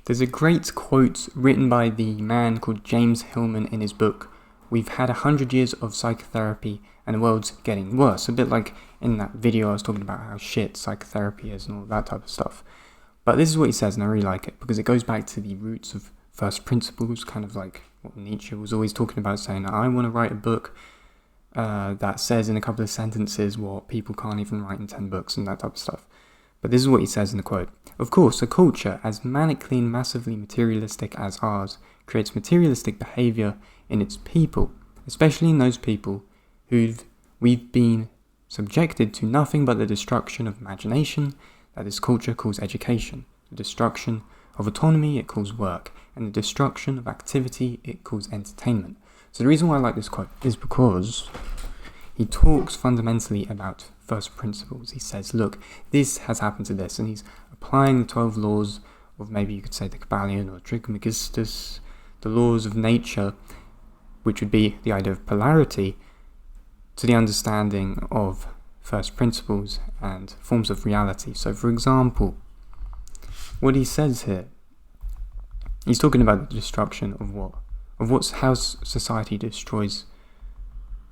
There's a great quote written by the man called James Hillman in his book, "We've had 100 years of psychotherapy and the world's getting worse." A bit like in that video I was talking about how shit psychotherapy is and all that type of stuff. But this is what he says, and I really like it, because it goes back to the roots of first principles, kind of like what Nietzsche was always talking about, saying, I want to write a book that says in a couple of sentences what people can't even write in 10 books and that type of stuff. But this is what he says in the quote. "Of course, a culture as manically and massively materialistic as ours creates materialistic behaviour in its people, especially in those people we've been subjected to nothing but the destruction of imagination that this culture calls education, the destruction of autonomy it calls work, and the destruction of activity it calls entertainment." So the reason why I like this quote is because he talks fundamentally about first principles. He says, look, this has happened to this, and he's applying the 12 laws of, maybe you could say, the Kabbalion or Trismegistus, the laws of nature, which would be the idea of polarity, to the understanding of first principles and forms of reality. So, for example, what he says here, he's talking about the destruction of how society destroys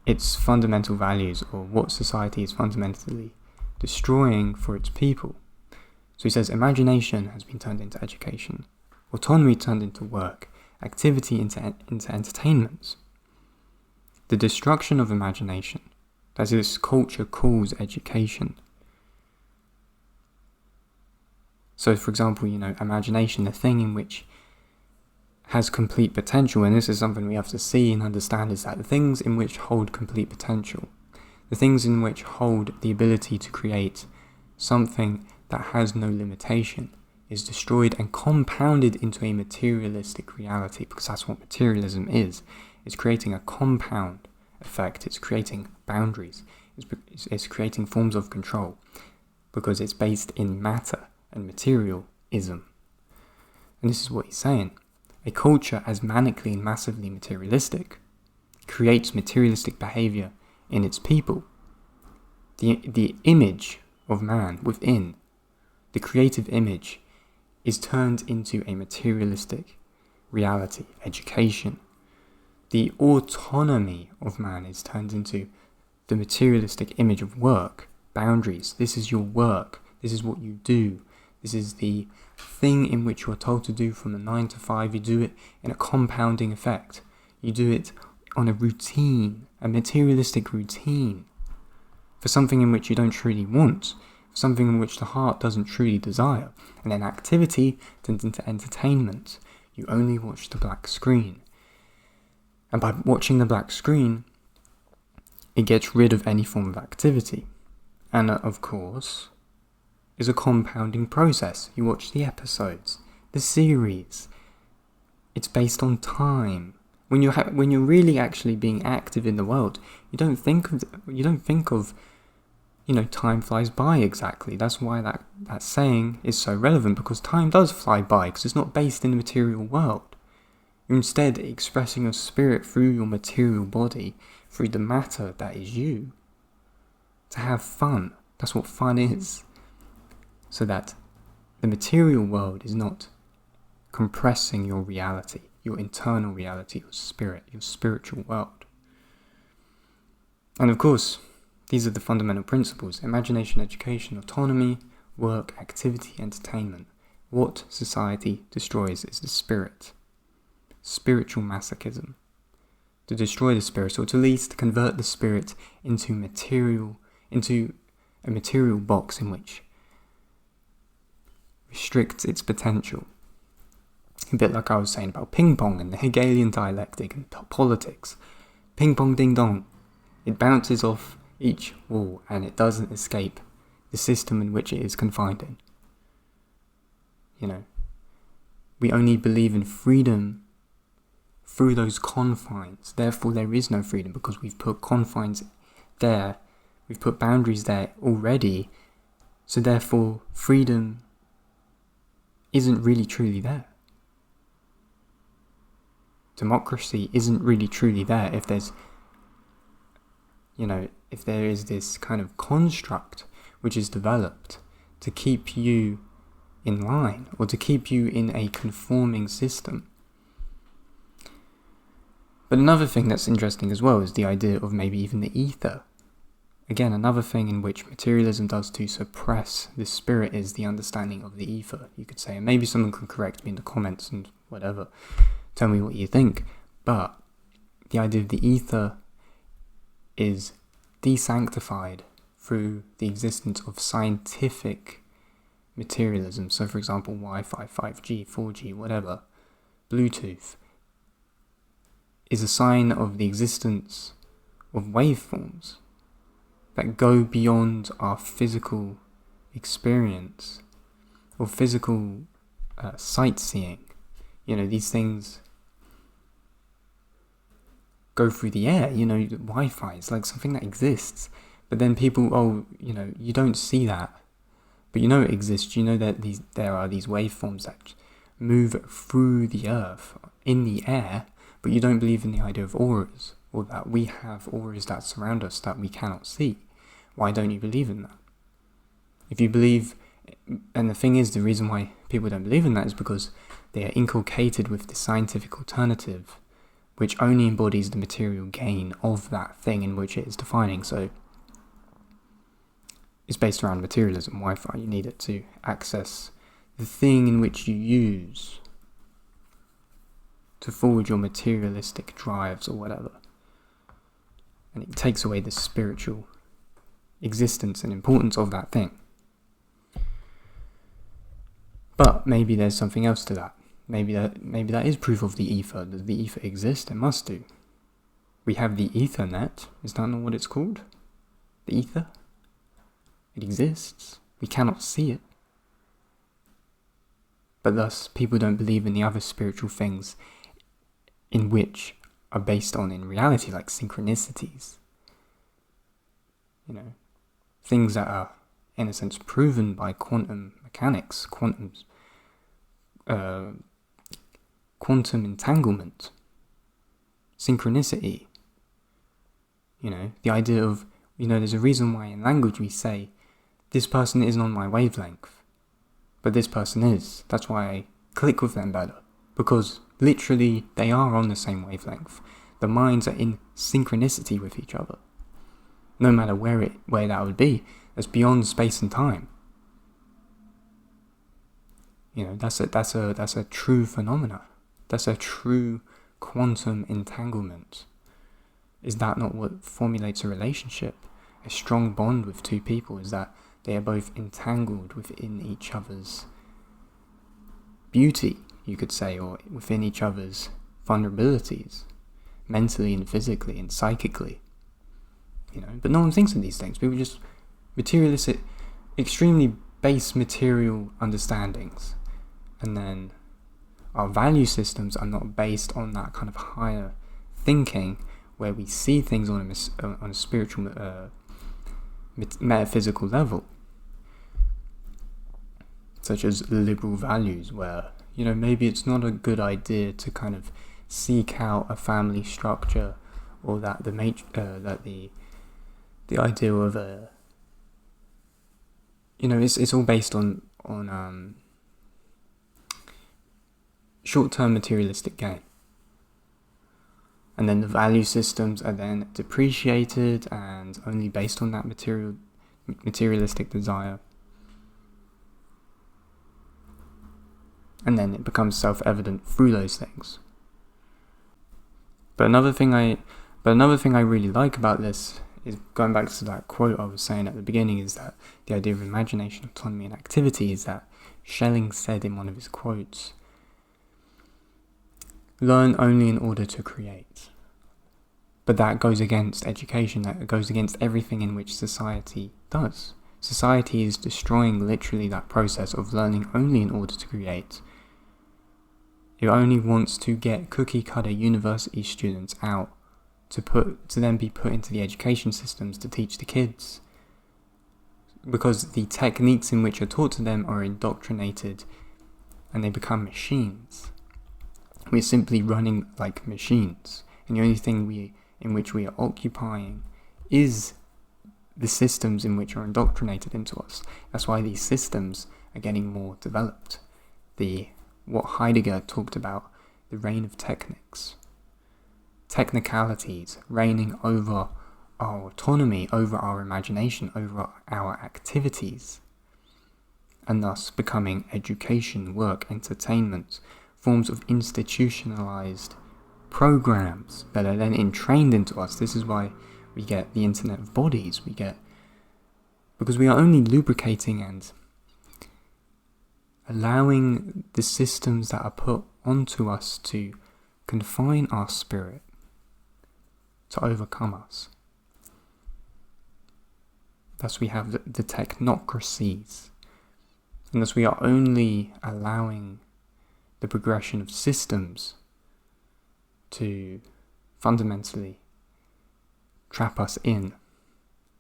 its fundamental values, or what society is fundamentally destroying for its people. So he says, imagination has been turned into education, autonomy turned into work, activity into entertainment. The destruction of imagination, that this culture calls education. So, for example, imagination, the thing in which has complete potential, and this is something we have to see and understand, is that the things in which hold complete potential, the things in which hold the ability to create something that has no limitation, is destroyed and compounded into a materialistic reality, because that's what materialism is. It's creating a compound effect, it's creating boundaries, it's creating forms of control, because it's based in matter and materialism. And this is what he's saying. A culture as manically and massively materialistic creates materialistic behavior in its people. The image of man within, the creative image, is turned into a materialistic reality, education. The autonomy of man is turned into the materialistic image of work, boundaries. This is your work, this is what you do, this is the thing in which you are told to do from the 9 to 5. You do it in a compounding effect. You do it on a routine, a materialistic routine, for something in which you don't truly want, for something in which the heart doesn't truly desire. And then activity turns into entertainment. You only watch the black screen. And by watching the black screen, it gets rid of any form of activity. And of course, is a compounding process. You watch the episodes, the series. It's based on time. When you're really actually being active in the world, you don't think of time flies by exactly. That's why that saying is so relevant, because time does fly by, because it's not based in the material world. You're instead expressing your spirit through your material body, through the matter that is you, to have fun. That's what fun is. So that the material world is not compressing your reality, your internal reality, your spirit, your spiritual world. And of course, these are the fundamental principles: imagination, education, autonomy, work, activity, entertainment. What society destroys is the spirit. Spiritual masochism. To destroy the spirit, or to at least convert the spirit into a material box in which restricts its potential. A bit like I was saying about ping pong and the Hegelian dialectic and politics. Ping pong ding dong. It bounces off each wall and it doesn't escape the system in which it is confined in. We only believe in freedom through those confines. Therefore, there is no freedom, because we've put confines there, we've put boundaries there already. So therefore, freedom isn't really truly there. Democracy isn't really truly there if there is this kind of construct which is developed to keep you in line or to keep you in a conforming system. But another thing that's interesting as well is the idea of maybe even the ether. Again, another thing in which materialism does to suppress the spirit is the understanding of the ether, you could say. And maybe someone can correct me in the comments and whatever, tell me what you think. But the idea of the ether is desanctified through the existence of scientific materialism. So for example, Wi-Fi, 5G, 4G, whatever, Bluetooth, is a sign of the existence of waveforms that go beyond our physical experience or physical sightseeing. These things go through the air. Wi-Fi is like something that exists, but then people, you don't see that, but it exists. You know that there are these waveforms that move through the earth in the air, but you don't believe in the idea of auras, or that we have auras that surround us that we cannot see. Why don't you believe in that? If you believe, and the thing is, the reason why people don't believe in that is because they are inculcated with the scientific alternative, which only embodies the material gain of that thing in which it is defining. So it's based around materialism. Wi-Fi, you need it to access the thing in which you use to forward your materialistic drives or whatever. And it takes away the spiritual existence and importance of that thing. But maybe there's something else to that. Maybe that is proof of the ether. Does the ether exist? It must do. We have the Ethernet. Is that not what it's called? The ether? It exists. We cannot see it. But thus, people don't believe in the other spiritual things in which are based on, in reality, like synchronicities. Things that are, in a sense, proven by quantum mechanics, quantum entanglement, synchronicity. The idea of, there's a reason why in language we say, this person isn't on my wavelength, but this person is. That's why I click with them better, because literally they are on the same wavelength. The minds are in synchronicity with each other. No matter where that would be, that's beyond space and time. That's a true phenomena. That's a true quantum entanglement. Is that not what formulates a relationship? A strong bond with two people is that they are both entangled within each other's beauty, you could say, or within each other's vulnerabilities, mentally and physically and psychically. But no one thinks of these things. People just materialistic, extremely base material understandings, and then our value systems are not based on that kind of higher thinking where we see things on a spiritual, metaphysical level, such as liberal values, where maybe it's not a good idea to kind of seek out a family structure, or that the idea of it's all based on short-term materialistic gain, and then the value systems are then depreciated and only based on that materialistic desire, and then it becomes self-evident through those things. But another thing I really like about this is, going back to that quote I was saying at the beginning, is that the idea of imagination, autonomy and activity is that Schelling said in one of his quotes, learn only in order to create. But that goes against education, that goes against everything in which society does. Society is destroying literally that process of learning only in order to create. It only wants to get cookie cutter university students out to then be put into the education systems to teach the kids, because the techniques in which are taught to them are indoctrinated and they become machines. We're simply running like machines, and the only thing in which we are occupying is the systems in which are indoctrinated into us. That's why these systems are getting more developed. What Heidegger talked about, the reign of technicalities reigning over our autonomy, over our imagination, over our activities, and thus becoming education, work, entertainment, forms of institutionalized programs that are then entrained into us. This is why we get the Internet of Bodies, because we are only lubricating and allowing the systems that are put onto us to confine our spirit to overcome us. Thus we have the technocracies, and thus we are only allowing the progression of systems to fundamentally trap us in,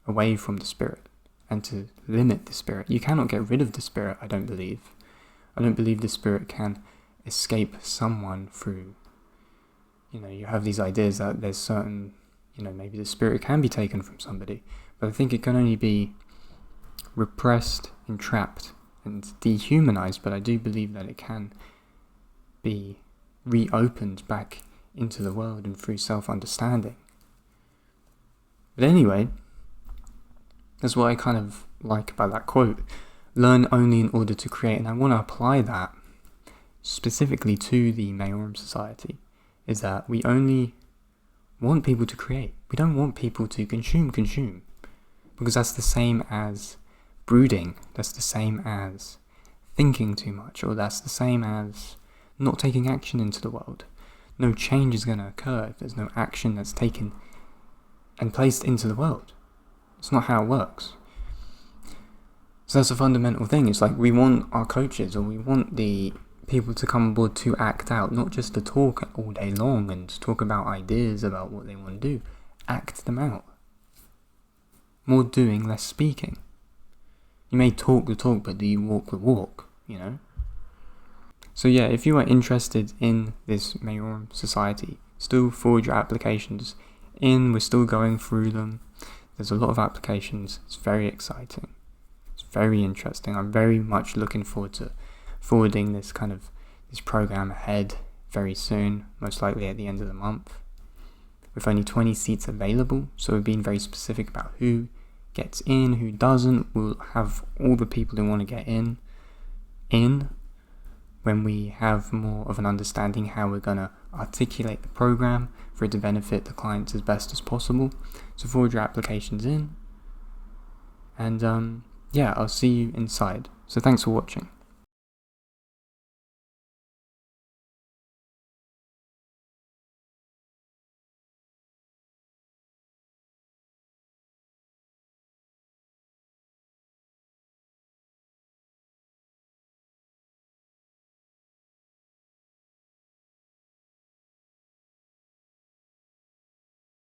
away from the spirit, and to limit the spirit. You cannot get rid of the spirit, I don't believe. I don't believe the spirit can escape someone through, you have these ideas that there's certain, maybe the spirit can be taken from somebody, but I think it can only be repressed, entrapped, and dehumanized, but I do believe that it can be reopened back into the world and through self-understanding. But anyway, that's what I kind of like about that quote. Learn only in order to create. And I want to apply that specifically to the Mayorum Society, is that we only want people to create. We don't want people to consume, because that's the same as brooding, that's the same as thinking too much, or that's the same as not taking action into the world. No change is going to occur if there's no action that's taken and placed into the world. It's not how it works. So that's a fundamental thing. It's like we want our coaches, or we want the people to come on board to act out, not just to talk all day long and talk about ideas about what they want to do. Act them out. More doing, less speaking. You may talk the talk, but do you walk the walk, So yeah, if you are interested in this Mayorum Society, still forward your applications in. We're still going through them. There's a lot of applications. It's very exciting. It's very interesting. I'm very much looking forward to forwarding this program ahead very soon, most likely at the end of the month. With only 20 seats available, so we've been very specific about who gets in, who doesn't. We'll have all the people who want to get in when we have more of an understanding how we're going to articulate the program for it to benefit the clients as best as possible. So forward your applications in, and I'll see you inside. So thanks for watching.